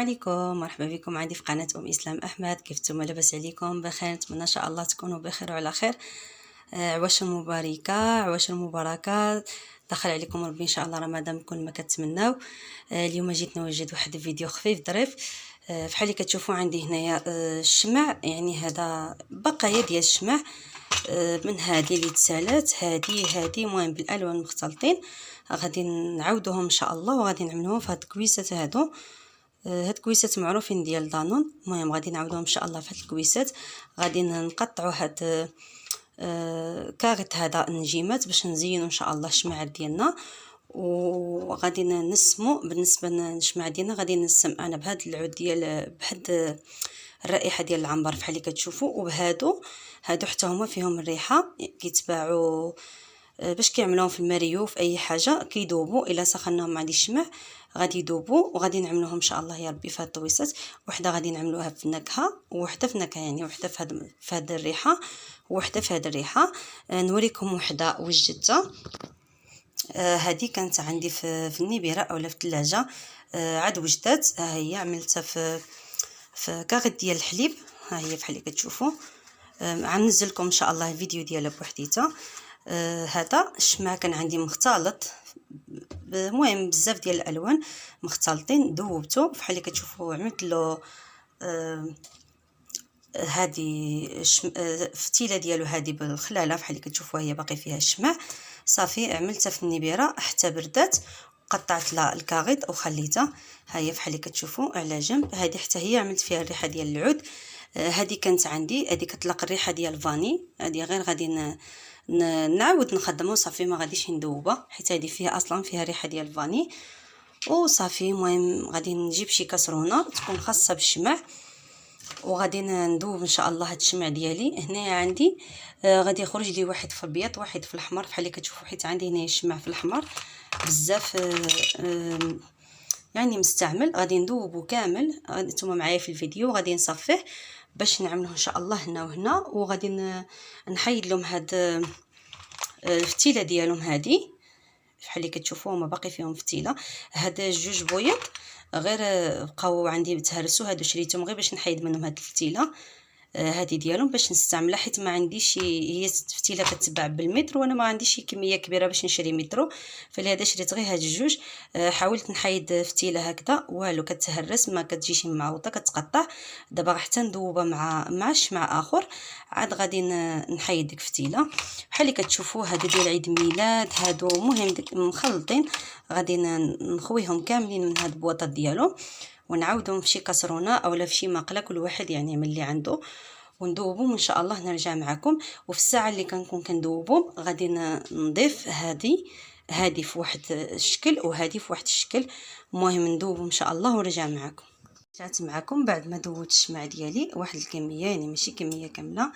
عليكم، مرحبا بكم عندي في قناة اسلام احمد. كيف نتوما؟ لاباس عليكم؟ بخير، نتمنى ان شاء الله تكونوا بخير وعلى خير. عواشر مباركه، عواشر مباركه، دخل عليكم ربي ان شاء الله رمضان بكل ما كتمناو. اليوم جيت نوجد واحد الفيديو خفيف ظريف. بحال اللي كتشوفوا عندي هنايا الشمع، يعني هذا بقايا ديال الشمع من هذه اللي تسالات، هذه المهم بالالوان مختلطين. غادي نعاودوهم ان شاء الله، وغادي نعملوهم في هاد الكويسات هادو. هاد الكويسات معروفين ديال دانون. المهم غادي نعاودوهم ان شاء الله في هاد الكويسات. غادي نقطعوا هاد كاغيط هذا النجيمات باش نزينوا ان شاء الله الشمع ديالنا. وغادي نسمو بالنسبه للشمع ديالنا، غادي نسم انا بهذا العود ديال بهاد الرائحه ديال العنبر بحال اللي كتشوفوا، وبهادو حتى هما فيهم الريحه كيتباعوا باش كيعملوهم في الماريو في اي حاجه كيذوبوا. الا سخناهم مع الشمع غادي يذوبوا، وغادي نعملوهم ان شاء الله يا ربي في هاد الطويسات. وحده غادي نعملوها في النكهه، وحده في نكهه يعني وحده في هاد الريحه، وحده في هاد الريحه. نوريكم وحده وجدتها. هذه كانت عندي في النبيره اولا في الثلاجه، عاد وجدت. ها هي عملتها في كاغيط ديال الحليب. ها هي بحال اللي كتشوفوا. غننزل لكم ان شاء الله الفيديو ديالها بوحديتها. هذا الشمع كان عندي مختلط، المهم بزاف ديال الالوان مختلطين. ذوبته بحال اللي كتشوفوا، عملت له هذه فتيله ديالو هذه بالخلاله بحال اللي كتشوفوا، هي باقي فيها الشمع. صافي عملتها في النبيره حتى بردات، قطعت لها الكاغيط وخليتها. ها هي بحال اللي كتشوفوا على جنب. هذه حتى هي عملت فيها الريحه ديال العود. هذه كانت عندي، هذه كتطلق الريحه ديال الفاني. هذه غير غادي نعاود نخدمها صافي، ما غاديش ندوبها حيت هذه فيها اصلا فيها ريحه ديال الفاني وصافي. المهم غادي نجيب شي كاسرونه تكون خاصه بالشمع، وغادي ندوب ان شاء الله هاد الشمع ديالي. هنايا عندي غادي يخرج لي واحد في الابيض واحد في الاحمر بحال اللي كتشوفوا، حيت عندي هنايا الشمع في الاحمر بزاف يعني مستعمل. غادي ندوبو كامل، نتوما معايا في الفيديو. غادي نصفيه باش نعملوه ان شاء الله هنا وهنا. وغادي نحيد لهم هاد الفتيله ديالهم هذه بحال اللي كتشوفوا، هما باقي فيهم فتيله. هاد جوج بويض غير بقاو عندي تهرسوا، هادو شريتهم غير باش نحيد منهم هاد الفتيله هذه ديالهم باش نستعملها، حيت ما عنديش هي فتيله كتباع بالمتر، وانا ما عنديش شي كميه كبيره باش نشري مترو. فلهذا شريت غير هاد الجوج. حاولت نحيد فتيله هكذا والو كتهرس، ما كتجيش معوطه كتقطع. دابا حتى ندوبها مع الشمع اخر، عاد غادي نحيد ديك فتيله بحال اللي كتشوفوا. هادو ديال عيد الميلاد، هادو مهم مخلطين. غادي نخويهم كاملين من هاد البواطات ديالهم، ونعاودهم في شي كاسرونه اولا في شي مقله، كل واحد يعني من اللي عنده، وندوبهم ان شاء الله. نرجع معكم وفي الساعه اللي كنكون كندوبهم غادي نضيف هذه في واحد الشكل وهذه في واحد الشكل. المهم ندوبهم ان شاء الله ونرجع معكم. رجعت معكم بعد ما دوبت الشمع ديالي واحد الكميه، يعني ماشي كميه كامله.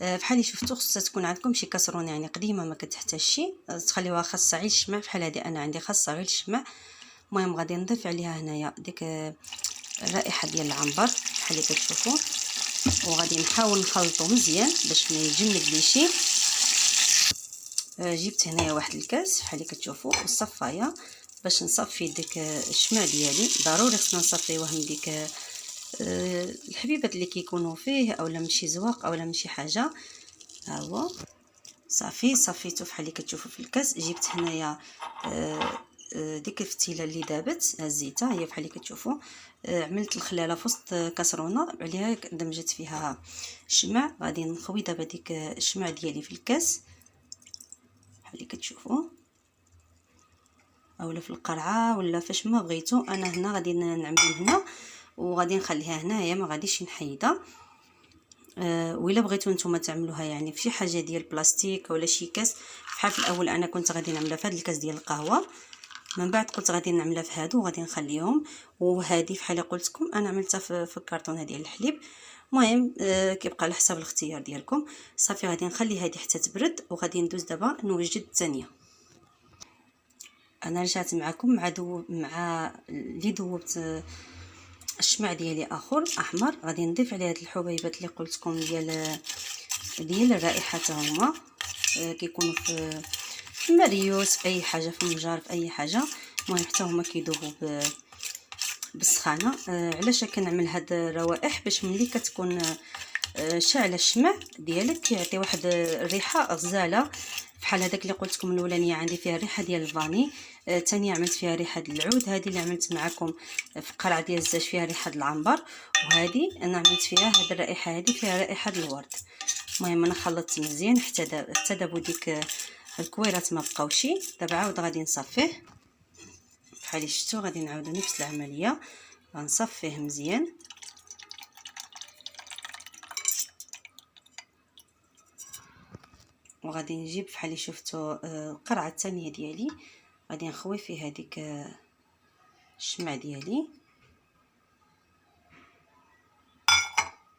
بحال اللي شفتوا خصها تكون عندكم شي كاسرونه يعني قديمه ما كتحتاجش تخليوها خاصه غير الشمع. بحال هذه انا عندي خاصه غير الشمع. المهم غادي نضيف عليها هنايا ديك الرائحه ديال العنبر بحال اللي كتشوفوا، وغادي نحاول نخلطو مزيان باش ما يجمد ليشي. جبت هنايا واحد الكاس بحال اللي كتشوفوا والصفايه باش نصفي ديك الشمع ديالي. ضروري خصنا نصفيوه من ديك الحبيبات اللي كيكونوا فيه، اولا من شي زواق اولا من شي حاجه. ها هو صافي صفيته بحال اللي كتشوفوا في الكاس. جبت هنايا ديك الفتيله اللي دابت هزيتها، هي بحال اللي كتشوفوا. عملت الخلاله في وسط كاسرونه عليها دمجت فيها الشمع. غادي نخوي دابا ديك الشمع ديالي في الكاس بحال اللي كتشوفوا، اولا في القرعه ولا فاش ما بغيتو. انا هنا غادي نعمل هنا وغادي نخليها هنايا، ما غاديش نحيدها. وإلا بغيتو نتوما تعملوها يعني في شي حاجه ديال بلاستيك ولا شي كاس. بحال في الاول انا كنت غادي نعملها في هذا الكاس ديال القهوه، من بعد قلت غادي نعملها في هادو وغادي نخليهم. وهذه بحال اللي قلت لكم انا عملتها في الكرتونه ديال الحليب. المهم كيبقى على حسب الاختيار ديالكم. صافي غادي نخلي هذه حتى تبرد، وغادي ندوز دابا نوجد الثانيه. انا رجعت معكم مع اللي دوبت الشمع ديالي اخر احمر. غادي نضيف عليه هاد الحبيبات اللي قلت لكم ديال الرائحه حتى هما كيكونوا في المريوت، في اي حاجه، في النجار، في اي حاجه. المهم حتى هما كيذوبوا بالسخانه. علاش كنعمل هاد الروائح؟ باش ملي كتكون شاعله الشمع ديالك كيعطي واحد الريحه غزاله، بحال هذاك اللي قلت لكم الاولانيه عندي فيها الريحه ديال الفاني، ثانيه عملت فيها ريحه العود، هذه اللي عملت معكم في قرعه ديال الزاج فيها ريحه العنبر، وهذه انا عملت فيها هذه الرائحه، هذه فيها رائحه الورد. المهم انا خلطت مزيان حتى دابو ديك الكويرات ما بقاوش. دابا عاود غادي نصفيه بحال اللي شفتوا، غادي نعاودو نفس العمليه، غنصفيه مزيان. وغادي نجيب بحال اللي شفتوا القرعه الثانيه ديالي، غادي نخوي فيه هذيك الشمع ديالي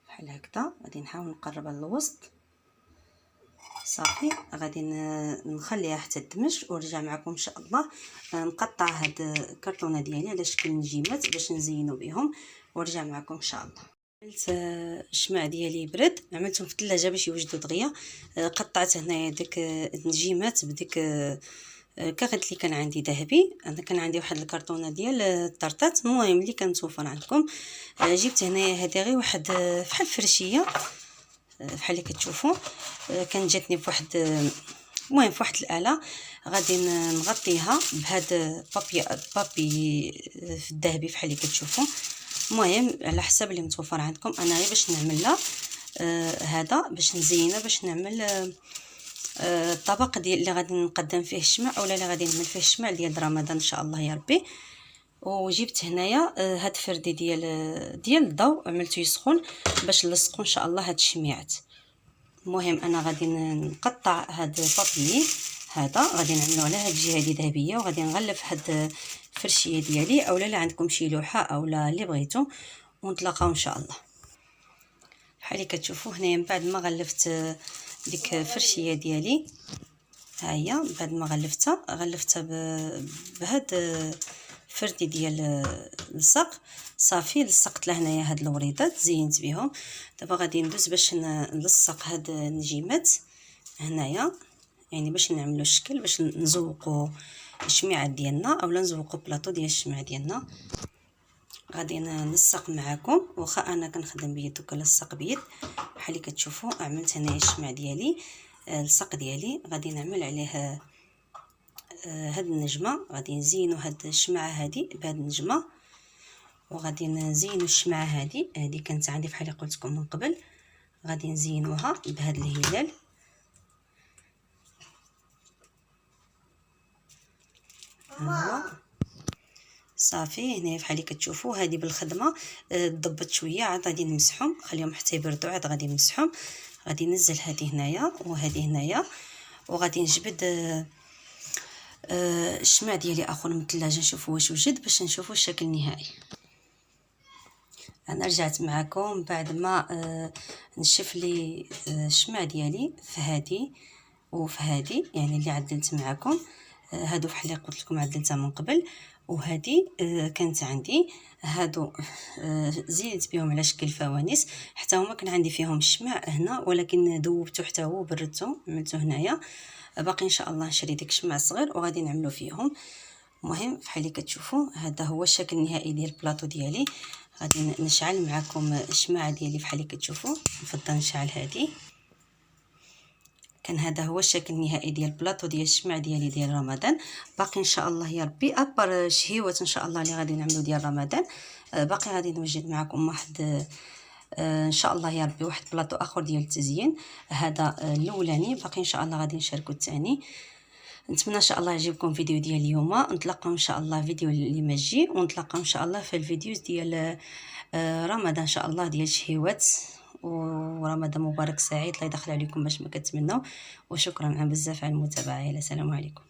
بحال هكذا. غادي نحاول نقربها للوسط صافي. غادي نخليها حتى تدمج ونرجع معكم ان شاء الله. نقطع هاد الكرتونه ديالي على شكل نجيمات باش نزينوا بهم ونرجع معكم ان شاء الله. عملت الشمع ديالي برد، عملتهم في الثلاجه باش يوجدوا دغيا. قطعت هنايا ديك النجيمات بديك كغد اللي كان عندي ذهبي. انا كان عندي واحد الكرتونه ديال الطرطات، المهم اللي كنتوفر عندكم. جبت هنايا هذه غير واحد بحال فرشيه بحال اللي كتشوفوا، كانت جاتني بواحد المهم فواحد الاله. غادي نغطيها بهاد بابي في الذهبي بحال اللي كتشوفوا. المهم على حسب اللي متوفر عندكم، انا غير باش نعمل هذا باش نزينها، باش نعمل الطبق ديال اللي غادي نقدم فيه الشمع، اولا اللي غادي نعمل فيه الشمع ديال رمضان ان شاء الله يا ربي. وجبت هنايا هاد فردي ديال الضوء، عملته يسخن باش نلصقوا ان شاء الله هاد الشميعات. المهم انا غادي نقطع هاد البابي هذا، غادي نعملو على هاد الجهه هذه ذهبيه، وغادي نغلف هاد الفرشيه ديالي، اولا لا عندكم شي لوحه اولا اللي بغيتو، ونتلاقاو ان شاء الله. بحال اللي كتشوفوا هنايا من بعد ما غلفت ديك الفرشيه ديالي، ها هي بعد ما غلفتها بهاد فردي ديال اللصق صافي. لصقت لهنايا هاد الوريدات زينت بهم. دابا غادي ندوز باش نلصق هاد النجيمات هنايا، يعني باش نعملوا الشكل، باش نزوقوا الشميعات ديالنا اولا نزوقوا بلاطو ديال الشمع ديالنا. غادي نلصق معكم، واخا انا كنخدم بيد وكنلصق بيد بحال اللي كتشوفوا. عملت هنايا الشمع ديالي الصق ديالي، غادي نعمل عليه هاد النجمه. غادي نزينوا هاد الشمعه هادي بهاد النجمه، وغادي نزينوا الشمعه هادي كانت عندي بحال اللي قلت لكم من قبل، غادي نزينوها بهاد الهلال. صافي هنا بحال اللي كتشوفوا هذه بالخدمه ضبط شويه، عاد غادي نمسحهم نخليهم حتى يبردوا، عاد غادي نمسحهم. غادي ننزل هذه هنايا وهذه هنايا، وغادي نجبد الشمع ديالي اخر من الثلاجه نشوفوا واش وجد باش نشوفوا الشكل النهائي. انا رجعت معكم بعد ما نشف لي الشمع ديالي في هذه وفي هذه، يعني اللي عدلت معكم هادو بحال اللي قلت لكم عدلتها من قبل، وهذه كانت عندي هادو زينت بهم على شكل فوانيس. حتى هما كان عندي فيهم الشمع هنا، ولكن ذوبته حتى هو بردته عملته هنايا. باقي ان شاء الله نشري ديك الشمع الصغير وغادي نعملو فيهم. المهم بحال اللي كتشوفوا هذا هو الشكل النهائي ديال البلاطو ديالي. غادي نشعل معكم الشمعه ديالي بحال اللي كتشوفوا، نفضل نشعل هذه. كان هذا هو الشكل النهائي ديال البلاطو ديال الشمع ديالي ديال رمضان. باقي ان شاء الله يا ربي ابر شهيوات ان شاء الله اللي غادي نعملو ديال رمضان. باقي غادي نوجد معكم واحد ان شاء الله يا ربي واحد بلاطو اخر ديال التزيين. هذا الاولاني، باقي ان شاء الله غادي نشاركو الثاني. نتمنى ان شاء الله يعجبكم فيديو ديال اليوم. نتلاقاو ان شاء الله فيديو اللي ما جي، ونتلاقاو ان شاء الله في الفيديوز ديال رمضان ان شاء الله ديال شهيوات. ورمضان مبارك سعيد، الله يدخل عليكم باش ما كتمنوا. وشكرا بزاف على المتابعه. السلام عليكم.